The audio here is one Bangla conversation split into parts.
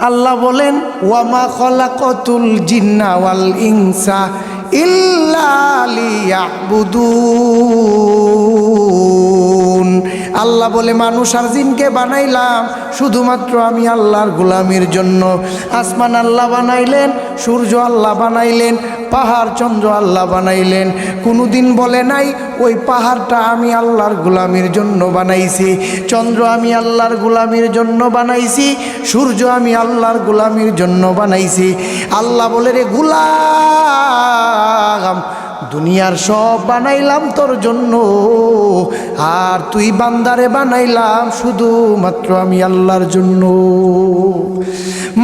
আল্লাহ বলেন ওয়ামা খলাকতুল জিন্না ওয়াল ইনসা ইল্লা লিয়াবুদুন। আল্লাহ বলে মানুষ আর জিনকে বানাইলাম শুধুমাত্র আমি আল্লাহর গোলামির জন্য। আসমান আল্লাহ বানাইলেন, সূর্য আল্লাহ বানাইলেন, পাহাড় চন্দ্র আল্লাহ বানাইলেন। কোনোদিন বলে নাই ওই পাহাড়টা আমি আল্লাহর গোলামির জন্য বানাইছি, চন্দ্র আমি আল্লাহর গোলামির জন্য বানাইছি, সূর্য আমি আল্লাহর গোলামির জন্য বানাইছি। আল্লাহ বলে রে গোলাম, দুনিয়ার সব বানাইলাম তোর জন্য, আর তুই বান্দারে বানাইলাম শুধুমাত্র আমি আল্লাহর জন্য।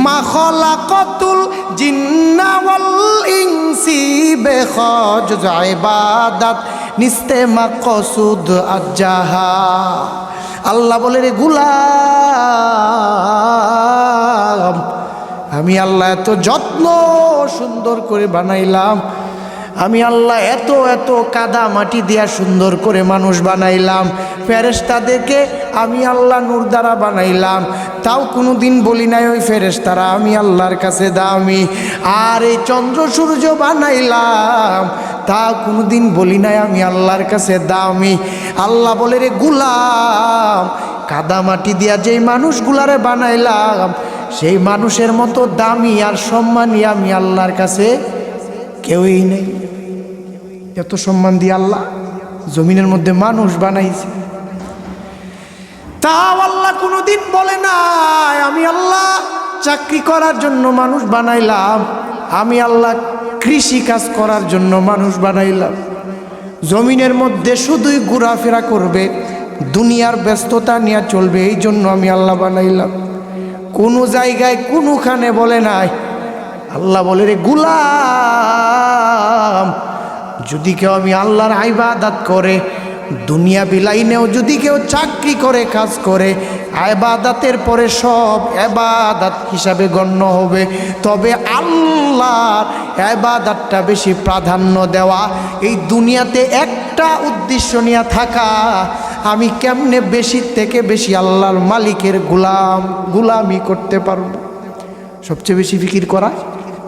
মা খলাকতুল জিন্না ওয়াল ইনসি বেখজ ইবাদাত নিস্তে মাকসুদ আজ্জাহা। আল্লাহ বলে রে গোলাম, আমি আল্লাহ এত যত্ন সুন্দর করে বানাইলাম, আমি আল্লাহ এত এত কাদা মাটি দিয়া সুন্দর করে মানুষ বানাইলাম, ফেরেশতাদেরকে আমি আল্লাহ নূর দ্বারা বানাইলাম, তাও কোনো দিন বলি নাই ওই ফেরেশতারা আমি আল্লাহর কাছে দামি। আর এই চন্দ্র সূর্য বানাইলাম, তাও কোনো দিন বলি নাই আমি আল্লাহর কাছে দামি। আল্লাহ বলে রে গোলাম, কাদা মাটি দিয়া যেই মানুষগুলারে বানাইলাম সেই মানুষের মতো দামি আর সম্মানী আমি আল্লাহর কাছে কেউই নেই। এত সম্মান দিয়ে আল্লাহ জমিনের মধ্যে মানুষ বানাইছে, তাও আল্লাহ কোনোদিন বলে নাই আমি আল্লাহ চাকরি করার জন্য মানুষ বানাইলাম, আমি আল্লাহ কৃষি কাজ করার জন্য মানুষ বানাইলাম। জমিনের মধ্যে শুধুই ঘোরাফেরা করবে, দুনিয়ার ব্যস্ততা নিয়ে চলবে, এই জন্য আমি আল্লাহ বানাইলাম। কোনো জায়গায় কোনোখানে বলে নাই। আল্লাহ বলে রে গোলাম, যদি কেউ আমি আল্লাহর ইবাদত করে, দুনিয়া বিলাইনেও যদি কেউ চাকরি করে কাজ করে, ইবাদতের পরে সব ইবাদত হিসাবে গণ্য হবে, তবে আল্লাহর ইবাদতটা বেশি প্রাধান্য দেওয়া। এই দুনিয়াতে একটা উদ্দেশ্য নিয়ে থাকা, আমি কেমনে বেশি থেকে বেশি আল্লাহর মালিকের গোলামি করতে পারবো। সবচেয়ে বেশি ফিকির করা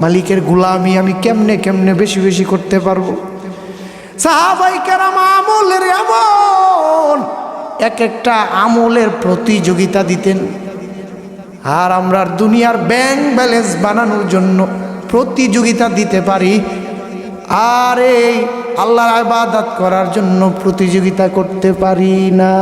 মালিকের গোলামি আমি কেমনে কেমনে বেশি বেশি করতে পারবো। সাহাবায়ে কেরাম আমলের এমন এক একটা আমলের প্রতিযোগিতা দিতেন, আর আমরা দুনিয়ার ব্যাংক ব্যালেন্স বানানোর জন্য প্রতিযোগিতা দিতে পারি, আর এই আল্লাহর ইবাদত করার জন্য প্রতিযোগিতা করতে পারি না।